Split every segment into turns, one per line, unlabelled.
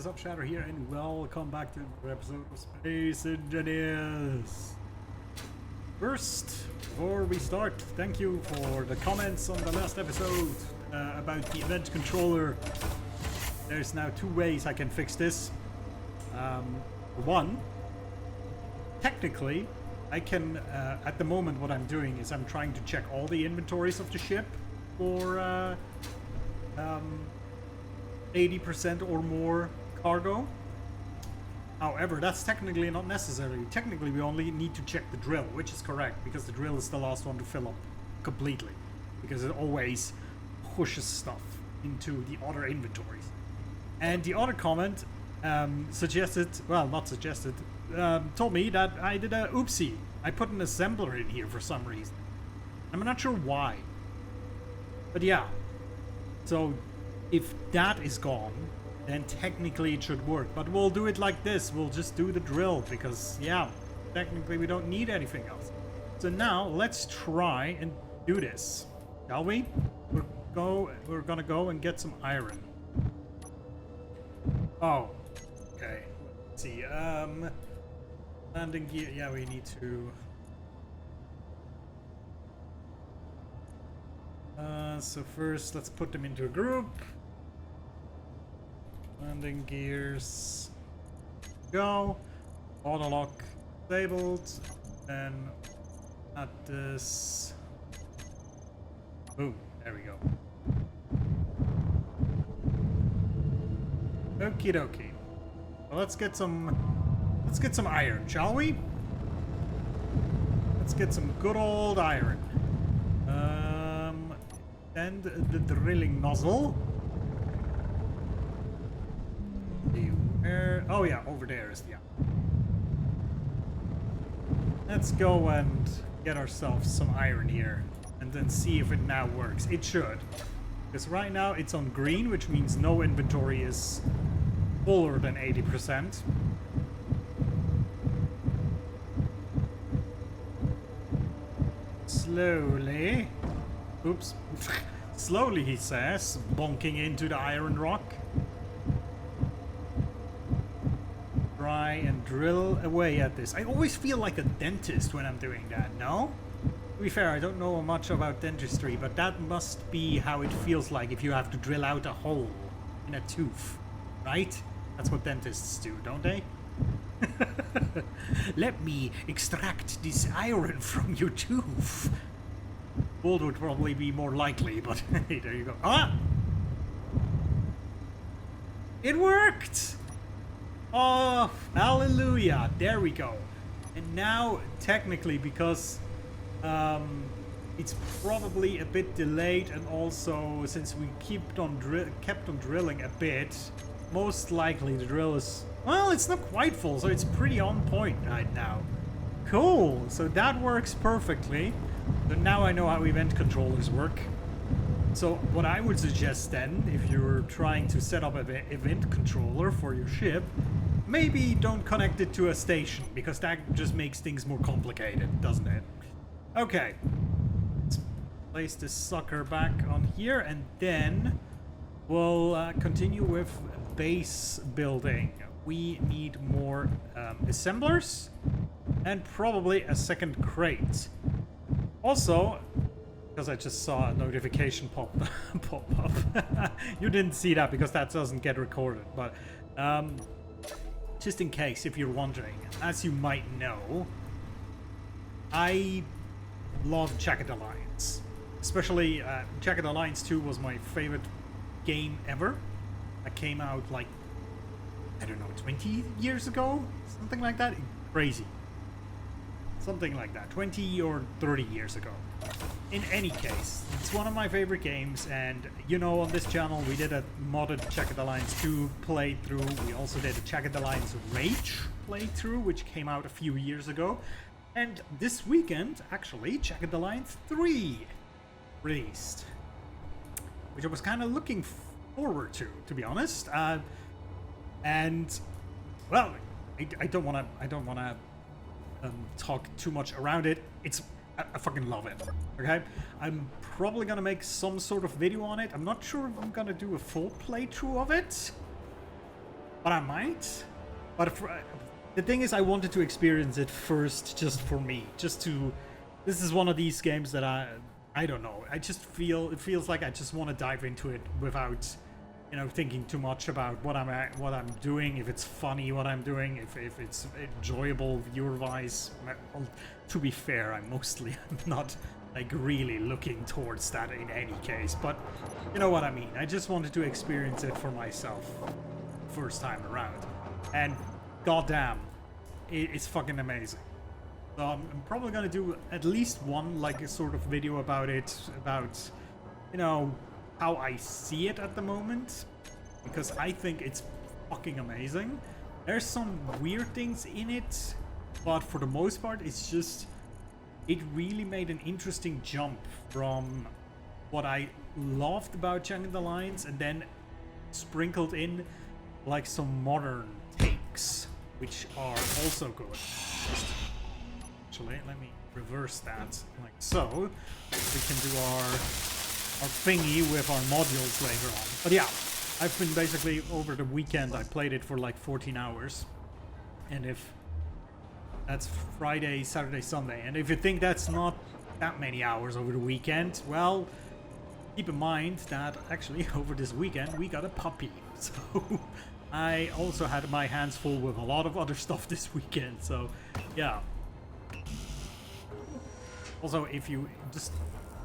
is Up Shatter here, and welcome back to another episode of Space Engineers. First, before we start, thank you for the comments on the last episode about the event controller. There's now two ways I can fix this. One, technically, I can, at the moment what I'm doing is I'm trying to check all the inventories of the ship for 80% or more cargo. However, that's technically not necessary. Technically, we only need to check the drill, which is correct, because the drill is the last one to fill up completely, because it always pushes stuff into the other inventories. And the other comment suggested, well, not suggested, told me that I did a oopsie. I put an assembler in here for some reason. I'm not sure why. But yeah. So if that is gone, then technically it should work. But we'll do it like this. We'll just do the drill because, yeah, technically we don't need anything else. So now let's try and do this, shall we? We're gonna go and get some iron. Oh, okay. Let's see. Landing gear. Yeah, we need to. So first, let's put them into a group. Landing gears. Go. Auto lock disabled. And at this. Boom. There we go. Okie dokie. Well, let's get some iron, shall we? Let's get some good old iron. And the drilling nozzle. Where? Oh yeah, over there is the. Let's go and get ourselves some iron here, and then see if it now works. It should, because right now it's on green, which means no inventory is fuller than 80%. Slowly. Oops. Slowly, he says, bonking into the iron rock. Try and drill away at this. I always feel like a dentist when I'm doing that, no? To be fair, I don't know much about dentistry, but that must be how it feels like if you have to drill out a hole in a tooth, right? That's what dentists do, don't they? Let me extract this iron from your tooth. Gold would probably be more likely, but hey, there you go. Ah! It worked! Oh, hallelujah. There we go. And now, technically, because it's probably a bit delayed, and also since we kept on drilling a bit, most likely the drill is... Well, it's not quite full, so it's pretty on point right now. Cool. So that works perfectly. So now I know how event controllers work. So what I would suggest then, if you're trying to set up an event controller for your ship, maybe don't connect it to a station, because that just makes things more complicated, doesn't it? Okay. Let's place this sucker back on here, and then we'll continue with base building. We need more assemblers and probably a second crate. Also, because I just saw a notification pop up. You didn't see that because that doesn't get recorded, but just in case, if you're wondering, as you might know, I love Jagged Alliance. Especially Jagged Alliance 2 was my favorite game ever. That came out like, I don't know, 20 years ago? Something like that? Crazy. Something like that, 20 or 30 years ago. In any case, it's one of my favorite games, and you know, on this channel we did a modded Jagged Alliance 2 playthrough. We also did a Jagged Alliance Rage playthrough, which came out a few years ago. And this weekend, actually, Jagged Alliance 3 released, which I was kind of looking forward to be honest. And well, I don't want to talk too much around it. I fucking love it. Okay, I'm probably gonna make some sort of video on it. I'm not sure if I'm gonna do a full playthrough of it. but I might. But the thing is, I wanted to experience it first, just for me, just to. This is one of these games that I don't know. I just feel it feels like I just want to dive into it without, you know, thinking too much about what I'm doing. If it's funny, what I'm doing, if it's enjoyable viewer-wise. Well, to be fair, I'm not like really looking towards that in any case. But you know what I mean. I just wanted to experience it for myself, first time around, and goddamn, it's fucking amazing. So I'm probably gonna do at least one, like, a sort of video about it, about, you know, how I see it at the moment, because I think it's fucking amazing. There's some weird things in it, but for the most part, it's just, it really made an interesting jump from what I loved about Jagged Alliance, and then sprinkled in like some modern takes, which are also good. Actually, let me reverse that like so. We can do our thingy with our modules later on. But yeah, I've been basically, over the weekend, I played it for like 14 hours. And if that's Friday, Saturday, Sunday, and if you think that's not that many hours over the weekend, well, keep in mind that actually over this weekend we got a puppy. So I also had my hands full with a lot of other stuff this weekend. So yeah. Also, if you just,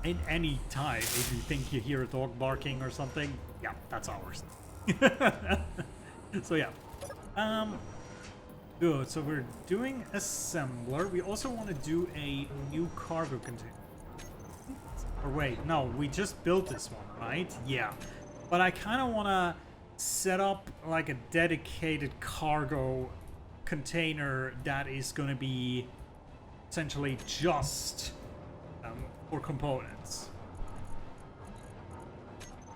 in any time, if you think you hear a dog barking or something, yeah, that's ours. So yeah. Good, so we're doing assembler. We also want to do a new cargo container. Or wait, no, we just built this one, right? Yeah. But I kind of want to set up like a dedicated cargo container that is going to be essentially just for components.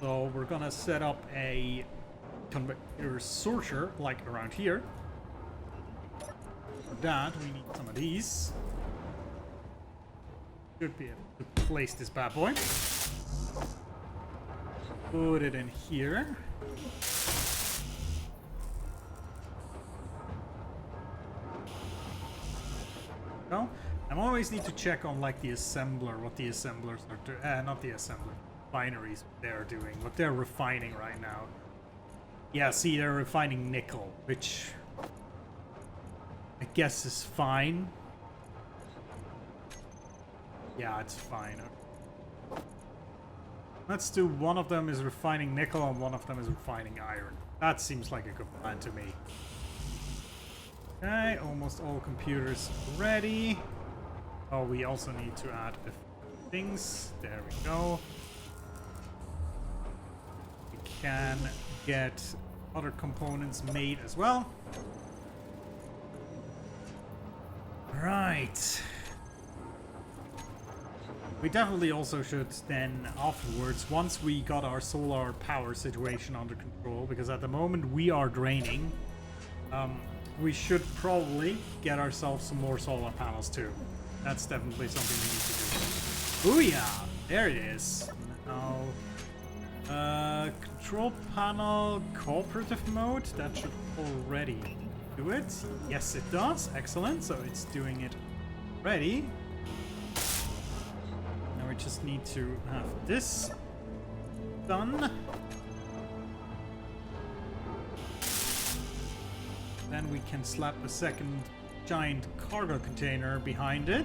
So we're gonna set up a conveyor sorter like around here. For that we need some of these. Should be able to place this bad boy. Put it in here. Go. I always need to check on like the assembler, what the assemblers are doing. Not the assembler, binaries they're doing, what they're refining right now. Yeah, see, they're refining nickel, which I guess is fine. Yeah, it's fine. Let's do, one of them is refining nickel and one of them is refining iron. That seems like a good plan to me. Okay, almost all computers ready. Oh, we also need to add a few things. There we go. We can get other components made as well. Right. We definitely also should then afterwards, once we got our solar power situation under control, because at the moment we are draining, we should probably get ourselves some more solar panels too. That's definitely something we need to do. Booyah! There it is. Now, control panel cooperative mode. That should already do it. Yes, it does. Excellent. So it's doing it already. Now we just need to have this done. Then we can slap a second giant cargo container behind it,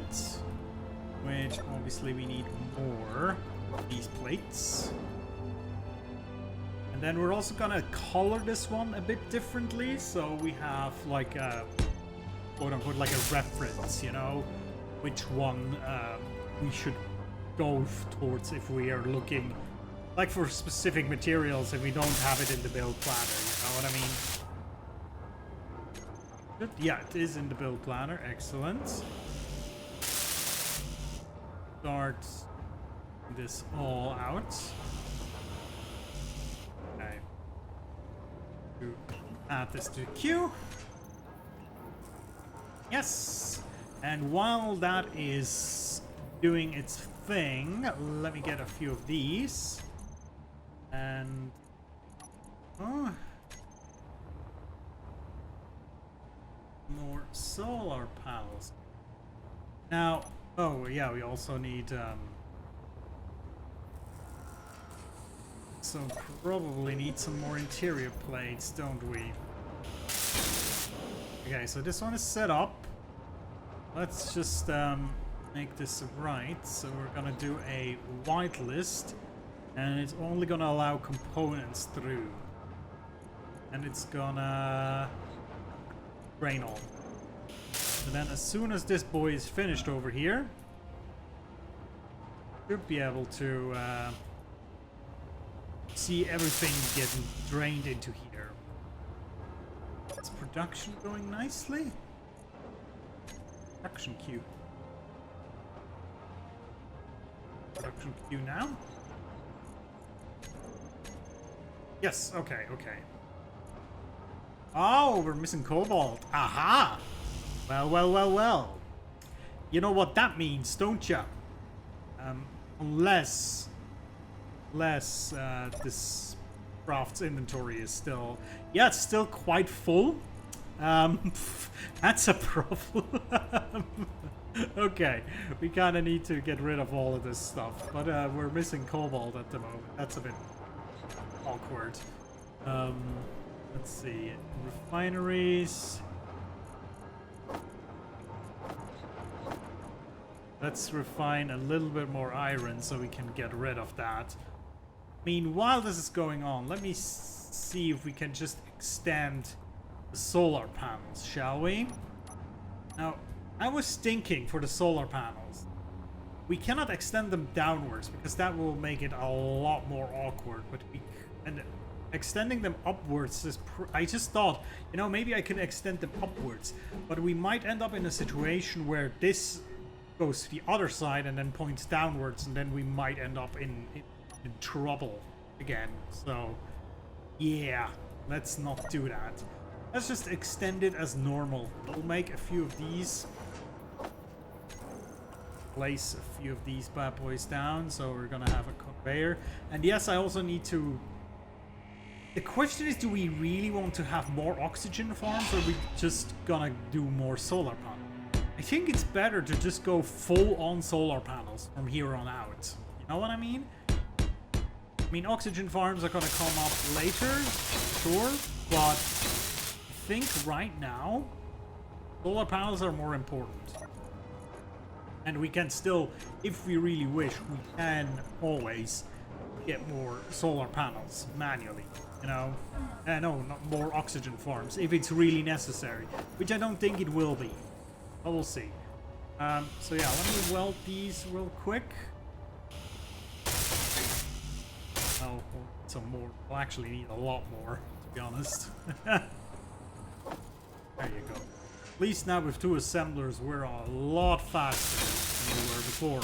which obviously we need more of these plates. And then we're also gonna color this one a bit differently, so we have like a quote unquote like a reference, you know, which one we should go towards if we are looking like for specific materials if we don't have it in the build planner, you know what I mean? Yeah, it is in the build planner. Excellent. Start this all out. Okay. To add this to the queue. Yes. And while that is doing its thing, let me get a few of these. And more solar panels. Now, oh yeah, we also need so probably need some more interior plates, don't we? Okay, so this one is set up. Let's just make this right. So we're gonna do a white list, and it's only gonna allow components through. And it's gonna drain on. And then as soon as this boy is finished over here, should be able to see everything getting drained into here. Is production going nicely? Production queue. Production queue now? Yes, okay, okay. Oh, we're missing cobalt. Aha! Well, well, well, well. You know what that means, don't you? Unless this craft's inventory is still... Yeah, it's still quite full. That's a problem. Okay, we kind of need to get rid of all of this stuff. But we're missing cobalt at the moment. That's a bit awkward. Let's see. Refineries. Let's refine a little bit more iron so we can get rid of that. I mean, while this is going on, let me see if we can just extend the solar panels, shall we? Now, I was thinking for the solar panels, we cannot extend them downwards because that will make it a lot more awkward. But extending them upwards is... I just thought, you know, maybe I can extend them upwards, but we might end up in a situation where this goes to the other side and then points downwards, and then we might end up in trouble again. So yeah, let's not do that. Let's just extend it as normal. We'll make a few of these, place a few of these bad boys down, so we're gonna have a conveyor. And yes, I also need to... The question is, do we really want to have more oxygen farms, or are we just gonna do more solar panels? I think it's better to just go full on solar panels from here on out. You know what I mean? I mean, oxygen farms are gonna come up later, sure, but I think right now, solar panels are more important. And we can still, if we really wish, we can always get more solar panels manually, you know? No, not more oxygen farms, if it's really necessary, which I don't think it will be. But we'll see. So yeah, let me weld these real quick. Oh, we'll need some more. We'll actually need a lot more, to be honest. There you go. At least now with two assemblers, we're a lot faster than we were before.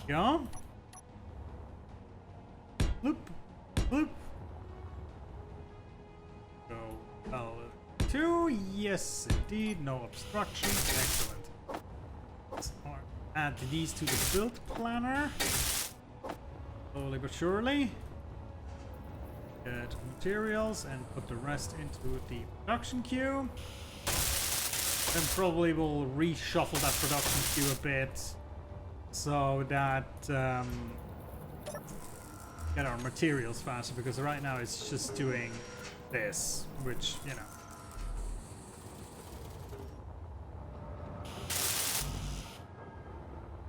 Yeah? Bloop. Bloop. Go. L2. Yes, indeed. No obstructions. Excellent. Let's add these to the build planner. Slowly but surely. Get materials and put the rest into the production queue. Then probably we'll reshuffle that production queue a bit so that get our materials faster, because right now it's just doing this, which, you know.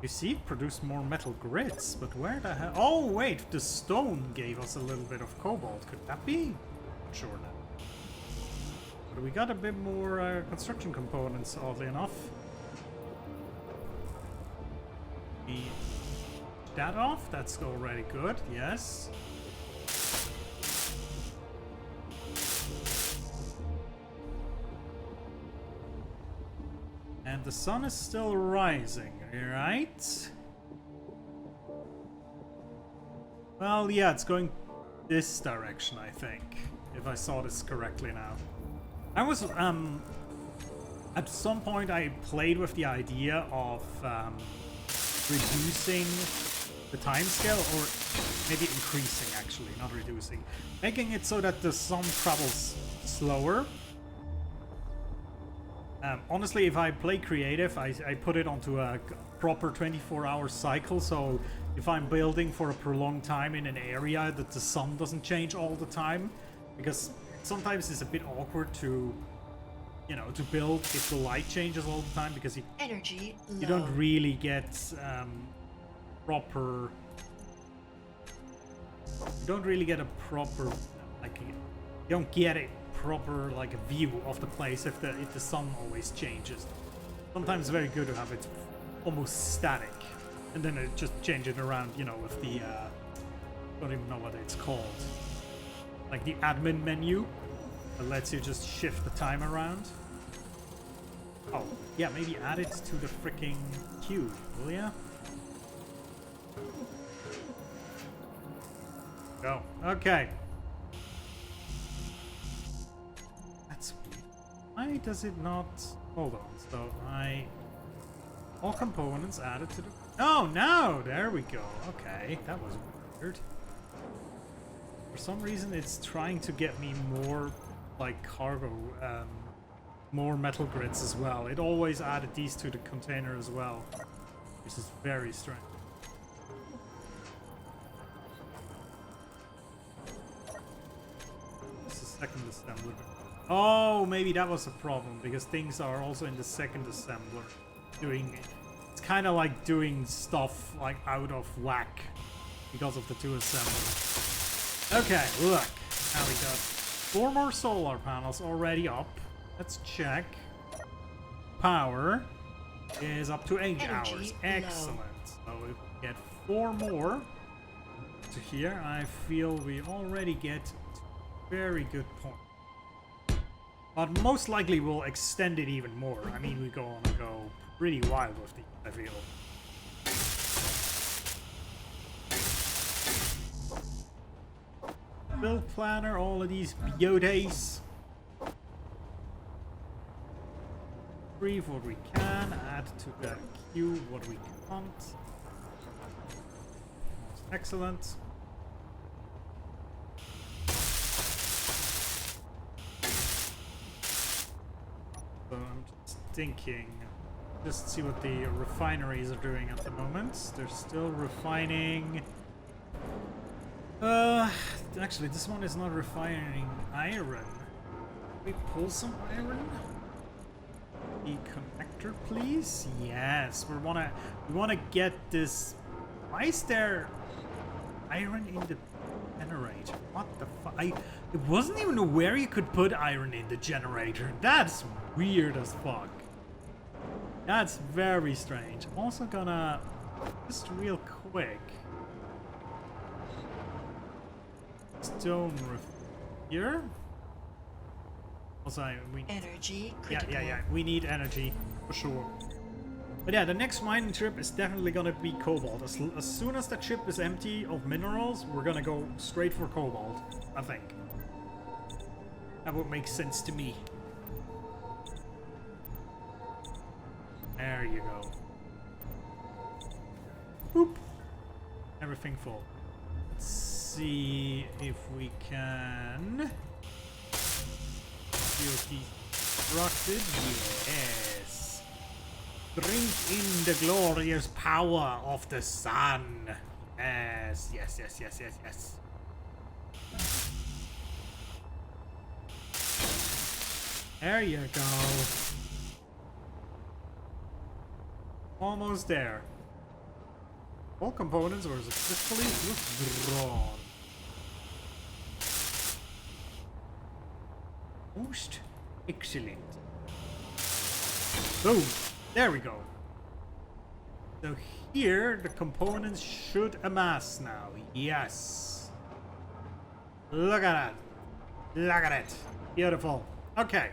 You see, produce more metal grids, but where the hell? Oh wait, the stone gave us a little bit of cobalt. Could that be? Not sure now. But we got a bit more construction components, oddly enough. That off. That's already good. Yes. And the sun is still rising, right? Well, yeah, it's going this direction, I think, if I saw this correctly now. I was, at some point I played with the idea of reducing the timescale, or maybe increasing, actually, not reducing. Making it so that the sun travels slower, Honestly, if I play creative, I put it onto a proper 24-hour cycle, so if I'm building for a prolonged time in an area, that the sun doesn't change all the time, because sometimes it's a bit awkward to, you know, to build if the light changes all the time, because you don't really get proper... You don't really get a proper, like, you don't get a proper, like, a view of the place if the sun always changes. Sometimes it's very good to have it almost static, and then it just change it around, you know, with the don't even know what it's called, like the admin menu that lets you just shift the time around. Oh yeah, maybe add it to the freaking cube, will ya? Go. Okay. That's weird. Why does it not... Hold on. So all components added to the... Oh, no! There we go. Okay. That was weird. For some reason, it's trying to get me more, like, cargo, more metal grids as well. It always added these to the container as well, which is very strange. Second assembler. Oh, maybe that was a problem, because things are also in the second assembler doing it. It's kind of like doing stuff like out of whack because of the two assemblers. Okay, look. Now we got 4 more solar panels already up. Let's check. Power is up to 8 hours. Excellent. So if we get 4 more to here, I feel we already get very good point. But most likely we'll extend it even more. I mean, we go pretty wild with these, I feel. Build planner, all of these beauties. Retrieve what we can, add to the queue what we can't. Excellent. So I'm just thinking, just see what the refineries are doing at the moment. They're still refining. Actually, this one is not refining iron. Can we pull some iron? The connector, please. Yes, we wanna get this. Why is there iron in the generator? What the fuck? I wasn't even aware you could put iron in the generator. That's weird as fuck. That's very strange. I'm also gonna just real quick. Stone here. Also,
energy critical.
Yeah. We need energy for sure. But yeah, the next mining trip is definitely gonna be cobalt. As soon as the ship is empty of minerals, we're gonna go straight for cobalt. I think that would make sense to me. There you go. Boop. Everything full. Let's see if we can. Constructed. Yes. Drink in the glorious power of the sun. Yes. There you go. Almost there. All components were successfully withdrawn. Most excellent. Boom. There we go. So here the components should amass now. Yes. Look at that. Look at it. Beautiful. Okay.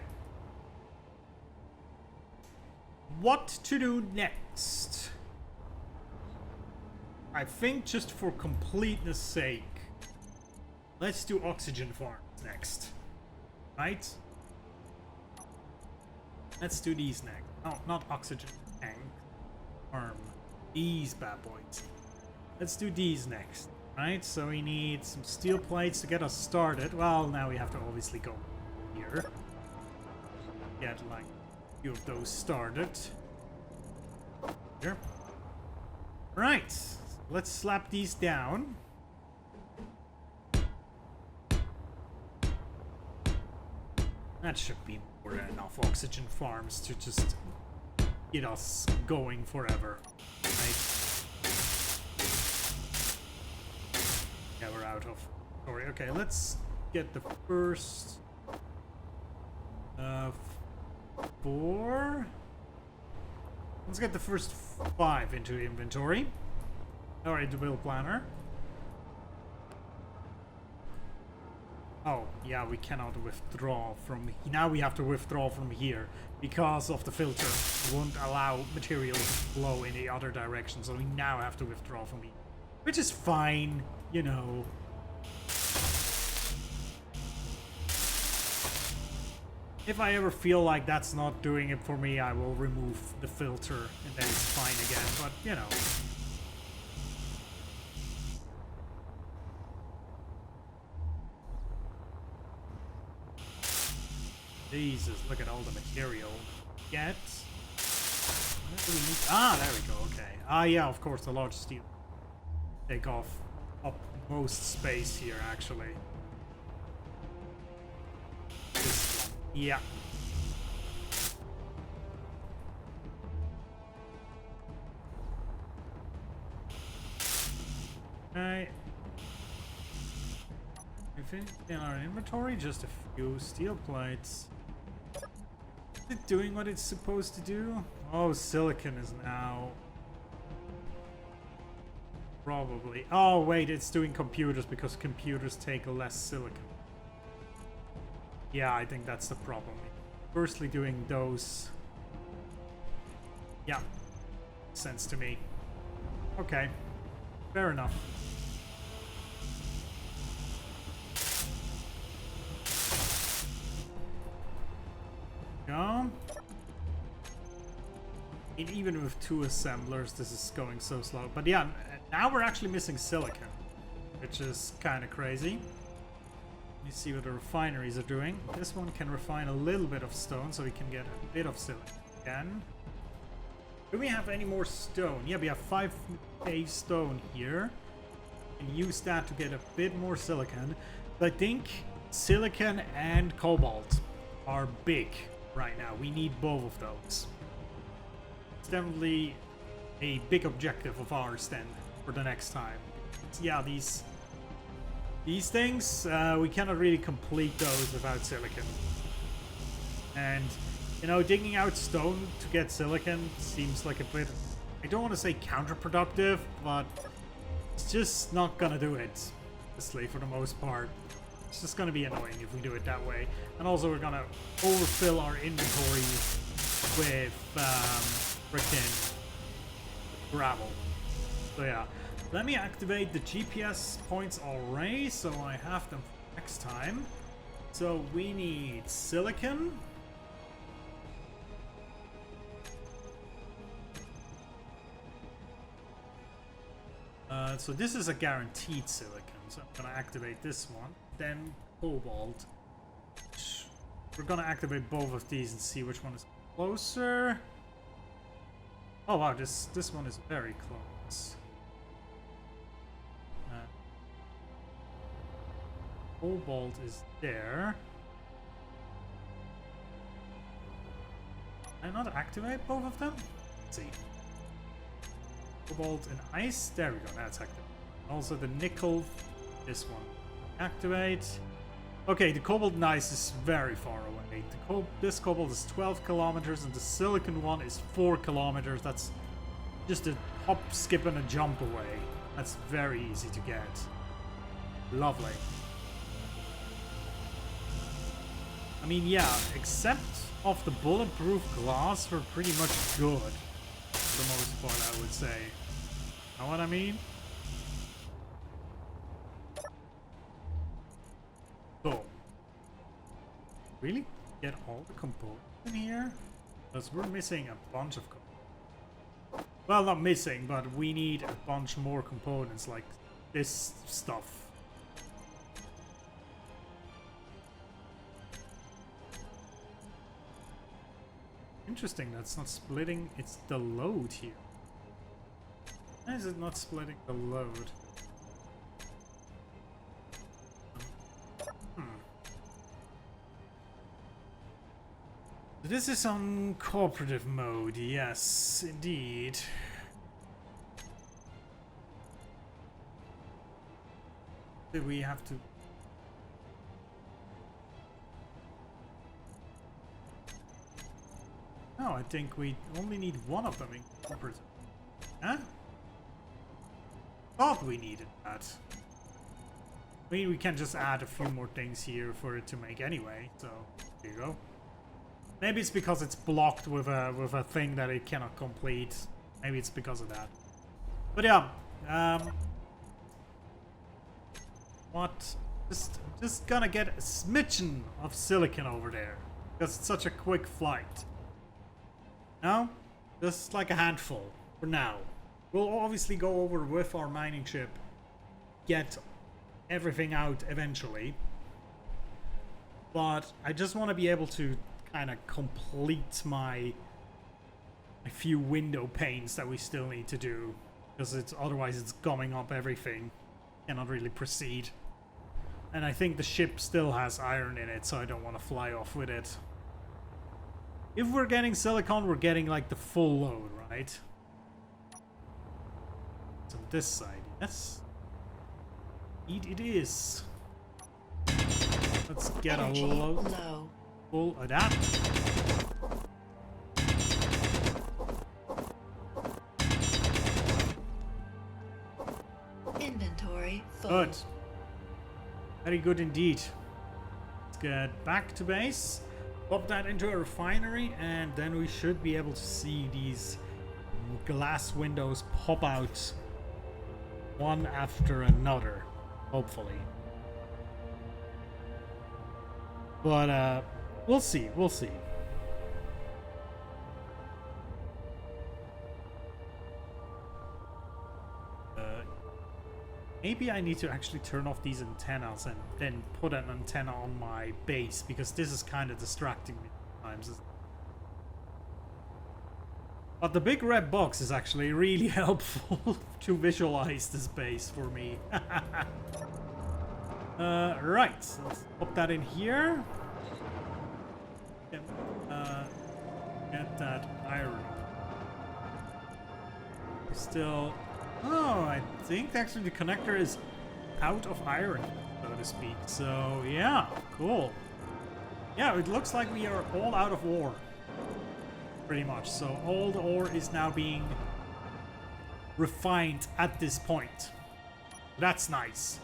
What to do next? I think just for completeness sake, let's do oxygen farms next. Right? Let's do these next. No, not oxygen tank. Farm. These bad boys. Let's do these next. Right? So we need some steel plates to get us started. Well, now we have to obviously go here. Get like few of those started. Here. Right, let's slap these down. That should be more than enough oxygen farms to just get us going forever, right? Yeah, we're out of story. Okay, let's get the first 4. Let's get the first 5 into inventory. Alright, the build planner. Oh, yeah, we cannot withdraw from... Now we have to withdraw from here because of the filter. It won't allow material to flow in the other direction, so we now have to withdraw from here. Which is fine, you know. If I ever feel like that's not doing it for me, I will remove the filter and then it's fine again, but, you know. Jesus, look at all the material. Get. What do we need? Ah, there we go, okay. Ah, yeah, of course, the large steel. Take off up most space here, actually. This one. Yeah. Okay. Anything in our inventory? Just a few steel plates. Is it doing what it's supposed to do? Oh, silicon is now... Probably. Oh, wait, it's doing computers because computers take less silicon. Yeah, I think that's the problem. Firstly doing those... Yeah. Makes sense to me. Okay. Fair enough. Go. And even with 2 assemblers, this is going so slow. But yeah, now we're actually missing silicon, which is kind of crazy. Let me see what the refineries are doing. This one can refine a little bit of stone, so we can get a bit of silicon again. Do we have any more stone? Yeah, we have 5k stone here. And use that to get a bit more silicon. But I think silicon and cobalt are big right now. We need both of those. It's definitely a big objective of ours then for the next time. Yeah, these things, we cannot really complete those without silicon. And, you know, digging out stone to get silicon seems like a bit, I don't want to say counterproductive, but it's just not gonna do it, honestly, for the most part. It's just gonna be annoying if we do it that way. And also we're gonna overfill our inventory with frickin' gravel. So yeah. Let me activate the GPS points already, so I have them for next time. So we need silicon. So this is a guaranteed silicon, so I'm gonna activate this one. Then cobalt. We're gonna activate both of these and see which one is closer. Oh wow, this one is very close. Cobalt is there. Can I not activate both of them? Let's see. Cobalt and ice. There we go. That's active. Also the nickel. This one. Activate. Okay, the cobalt and ice is very far away. This cobalt is 12 kilometers and the silicon one is 4 kilometers. That's just a hop, skip, and a jump away. That's very easy to get. Lovely. I mean, yeah, except of the bulletproof glass, we're pretty much good. For the most part, I would say. Know what I mean? So, really get all the components in here? Because we're missing a bunch of components. Well, not missing, but we need a bunch more components, like this stuff. Interesting, that's not splitting, it's the load here. Why is it not splitting the load? This is on cooperative mode, yes, indeed. Do we have to... No, I think we only need one of them in cooperative. Huh? Thought we needed that. I mean, we can just add a few more things here for it to make anyway, so there you go. Maybe it's because it's blocked with a thing that it cannot complete. Maybe it's because of that. But yeah, what? Just gonna get a smidgen of silicon over there because it's such a quick flight. No, just like a handful for now. We'll obviously go over with our mining ship, get everything out eventually. But I just want to be able to kind of complete my few window panes that we still need to do, because otherwise it's gumming up everything. Cannot really proceed. And I think the ship still has iron in it, so I don't want to fly off with it. If we're getting silicon, we're getting like the full load, right? So this side, yes. It is. Let's get a load. Full of that.
Inventory full.
Good. Very good indeed. Let's get back to base. Pop that into a refinery, and then we should be able to see these glass windows pop out one after another, hopefully. But we'll see, we'll see. Maybe I need to actually turn off these antennas and then put an antenna on my base, because this is kind of distracting me sometimes. But the big red box is actually really helpful to visualize this base for me. Right, so let's pop that in here. Get that iron. Still... Oh, I think actually the connector is out of iron, so to speak. So, yeah, cool. Yeah, it looks like we are all out of ore. Pretty much. So all the ore is now being refined at this point. That's nice.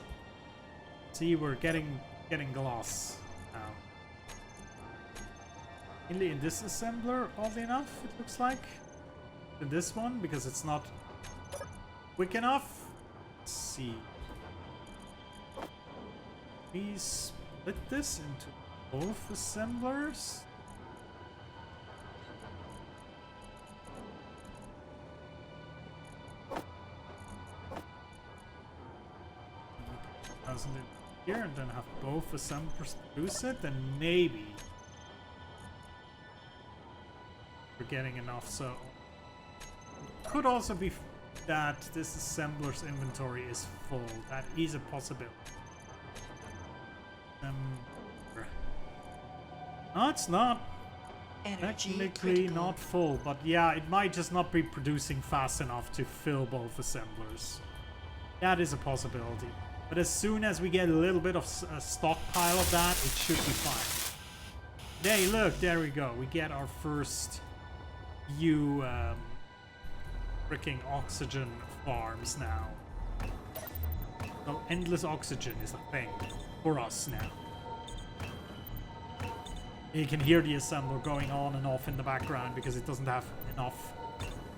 See, we're getting glass now. Mainly in this assembler, oddly enough, it looks like. In this one, because it's not quick enough. Let's see. We split this into both assemblers. Here and then have both assemblers produce it, then maybe we're getting enough. So could also be that this assembler's inventory is full. That is a possibility. No, it's not. Technically not full, but yeah, it might just not be producing fast enough to fill both assemblers. That is a possibility. But as soon as we get a little bit of a stockpile of that, it should be fine. Hey, look, there we go. We get our first few freaking oxygen farms now. So endless oxygen is a thing for us now. You can hear the assembler going on and off in the background because it doesn't have enough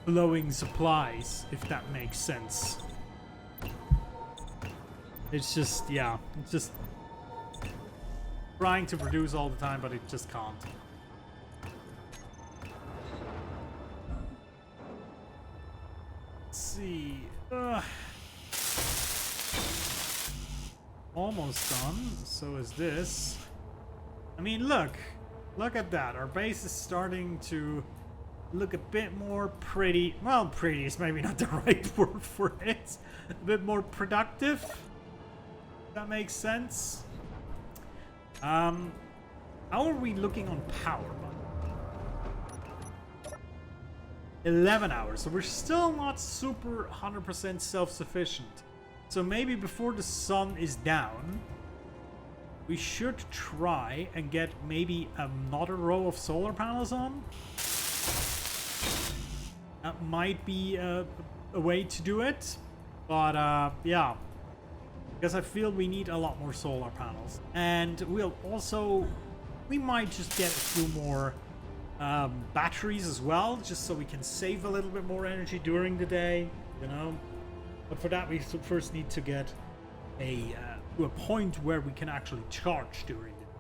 flowing supplies, if that makes sense. It's just, yeah, it's just trying to produce all the time, but it just can't. Let's see. Almost done. So is this. I mean, look at that. Our base is starting to look a bit more pretty. Well, pretty is maybe not the right word for it. A bit more productive. That makes sense. How are we looking on power? 11 hours, so we're still not super 100% self-sufficient. So maybe before the sun is down, we should try and get maybe another row of solar panels on. That might be a way to do it, but yeah, because I feel we need a lot more solar panels. And we might just get a few more batteries as well, just so we can save a little bit more energy during the day, you know. But for that, we first need to get to a point where we can actually charge during the day,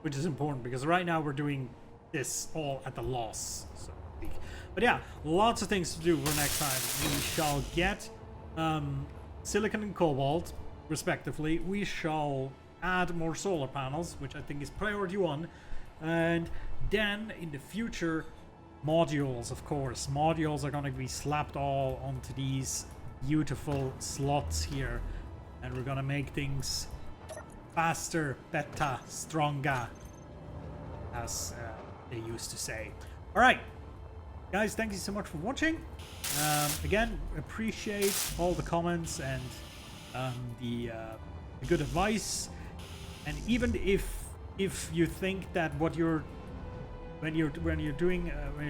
which is important because right now we're doing this all at the loss, so to speak. But yeah, lots of things to do for next time. We shall get silicon and cobalt, respectively. We shall add more solar panels, which I think is priority 1. And then in the future, modules, of course. Modules are going to be slapped all onto these beautiful slots here. And we're going to make things faster, better, stronger, as they used to say. All right, guys, thank you so much for watching. Again, appreciate all the comments and the good advice. And even if you think that what when you're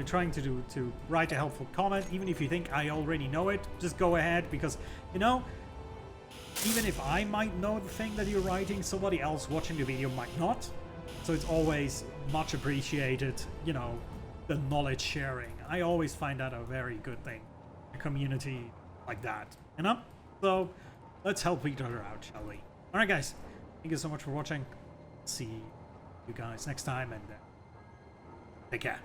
trying to write a helpful comment, even if you think I already know it, just go ahead, because you know, even if I might know the thing that you're writing, somebody else watching the video might not. So it's always much appreciated, you know, the knowledge sharing. I always find that a very good thing, a community like that, you know. So let's help each other out, shall we? All right, guys, thank you so much for watching. See you guys next time, and take care.